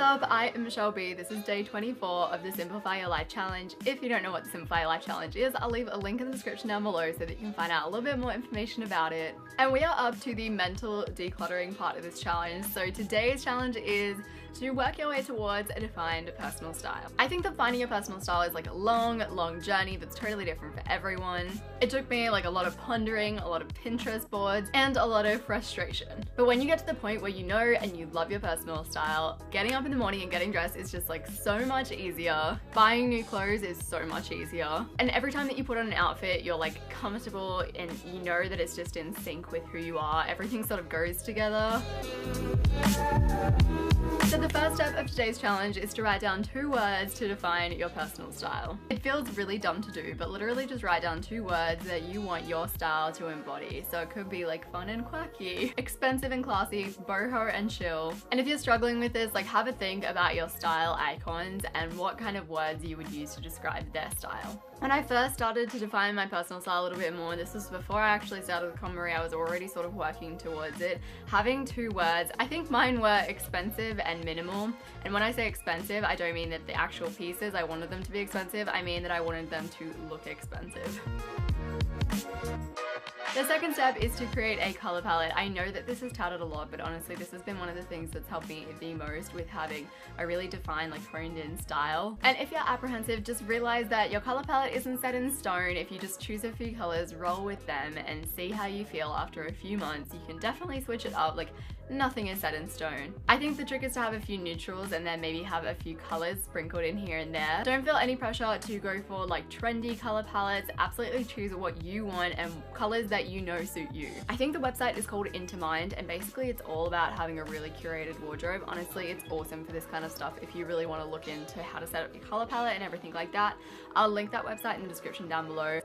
up? I am Shelby. This is day 24 of the Simplify Your Life Challenge. If you don't know what the Simplify Your Life Challenge is, I'll leave a link in the description down below so that you can find out a little bit more information about it. And we are up to the mental decluttering part of this challenge. So today's challenge is to work your way towards a defined personal style. I think that finding your personal style is like a long journey that's totally different for everyone. It took me like a lot of pondering, a lot of Pinterest boards, and a lot of frustration. But when you get to the point where you know and you love your personal style, getting up in the morning and getting dressed is just like so much easier. Buying new clothes is so much easier. And every time that you put on an outfit, you're like comfortable and you know that it's just in sync with who you are. Everything sort of goes together. So the first step of today's challenge is to write down 2 words to define your personal style. It feels really dumb to do, but literally just write down 2 words that you want your style to embody. So it could be like fun and quirky, expensive and classy, boho and chill. And if you're struggling with this, like have a think about your style icons and what kind of words you would use to describe their style. When I first started to define my personal style a little bit more, this was before I actually started with KonMari, I was already sort of working towards it. Having 2 words, I think mine were expensive and minimal. And when I say expensive, I don't mean that the actual pieces, I wanted them to be expensive, I mean that I wanted them to look expensive. The second step is to create a color palette. I know that this is touted a lot, but honestly this has been one of the things that's helped me the most with having a really defined, like honed in style. And if you're apprehensive, just realize that your color palette isn't set in stone. If you just choose a few colors, roll with them and see how you feel after a few months. You can definitely switch it up. Like nothing is set in stone. I think the trick is to have a few neutrals and then maybe have a few colors sprinkled in here and there. Don't feel any pressure to go for like trendy color palettes. Absolutely choose what you want and colors that you know suit you. I think the website is called Intermind and basically it's all about having a really curated wardrobe. Honestly, it's awesome for this kind of stuff if you really want to look into how to set up your color palette and everything like that. I'll link that website in the description down below.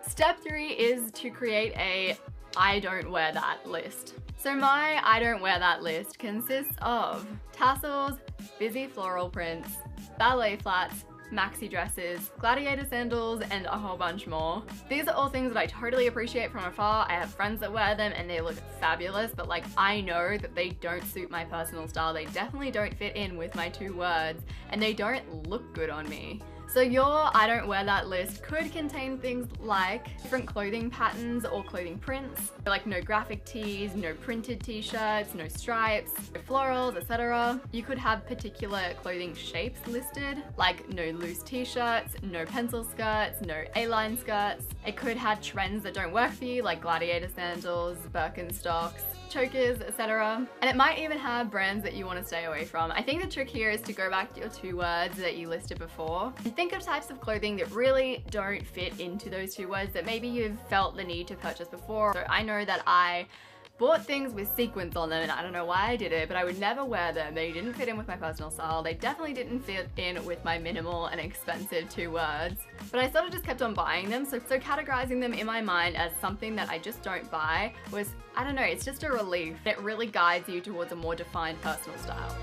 Step 3 is to create a I don't wear that list. So my I don't wear that list consists of tassels, busy floral prints, ballet flats, maxi dresses, gladiator sandals, and a whole bunch more. These are all things that I totally appreciate from afar. I have friends that wear them and they look fabulous, but like I know that they don't suit my personal style. They definitely don't fit in with my 2 words and they don't look good on me. So your I don't wear that list could contain things like different clothing patterns or clothing prints, like no graphic tees, no printed t-shirts, no stripes, no florals, etc. You could have particular clothing shapes listed, like no loose t-shirts, no pencil skirts, no A-line skirts. It could have trends that don't work for you, like gladiator sandals, Birkenstocks, chokers, etc. And it might even have brands that you want to stay away from. I think the trick here is to go back to your 2 words that you listed before and think of types of clothing that really don't fit into those 2 words that maybe you've felt the need to purchase before. So I know that I bought things with sequins on them and I don't know why I did it, but I would never wear them. They didn't fit in with my personal style. They definitely didn't fit in with my minimal and expensive 2 words. But I sort of just kept on buying them. So categorizing them in my mind as something that I just don't buy was, I don't know, it's just a relief. It really guides you towards a more defined personal style.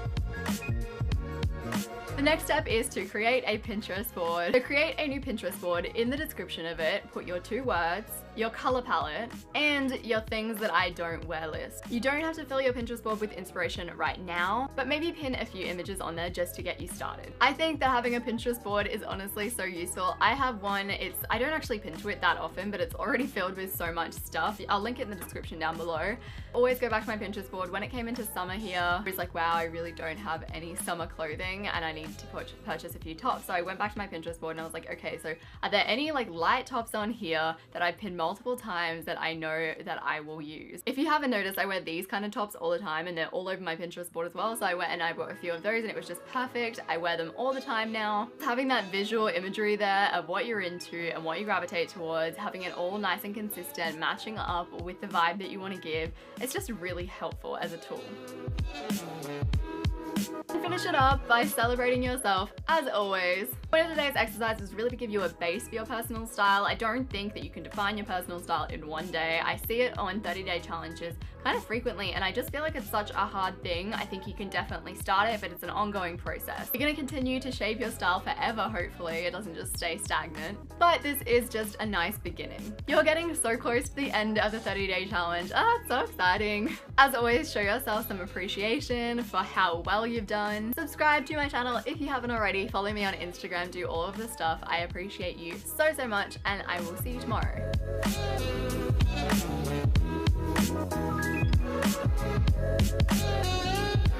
The next step is to create a Pinterest board. So create a new Pinterest board. In the description of it, put your 2 words, your color palette, and your things that I don't wear list. You don't have to fill your Pinterest board with inspiration right now, but maybe pin a few images on there just to get you started. I think that having a Pinterest board is honestly so useful. I have one, I don't actually pin to it that often, but it's already filled with so much stuff. I'll link it in the description down below. Always go back to my Pinterest board. When it came into summer here, I was like, wow, I really don't have any summer clothing and I need to purchase a few tops. So I went back to my Pinterest board and I was like, okay, so are there any like light tops on here that I pin multiple times that I know that I will use? If you haven't noticed, I wear these kind of tops all the time and they're all over my Pinterest board as well. So I went and I bought a few of those and it was just perfect. I wear them all the time now. Having that visual imagery there of what you're into and what you gravitate towards, having it all nice and consistent, matching up with the vibe that you want to give, it's just really helpful as a tool. And finish it up by celebrating yourself, as always. The point of today's exercise is really to give you a base for your personal style. I don't think that you can define your personal style in one day. I see it on 30-day challenges kind of frequently, and I just feel like it's such a hard thing. I think you can definitely start it, but it's an ongoing process. You're gonna continue to shape your style forever, hopefully. It doesn't just stay stagnant. But this is just a nice beginning. You're getting so close to the end of the 30-day challenge. It's so exciting. As always, show yourself some appreciation for how well you've done. Subscribe to my channel if you haven't already. Follow me on Instagram, do all of the stuff. I appreciate you so, so much, and I will see you tomorrow. Thank you.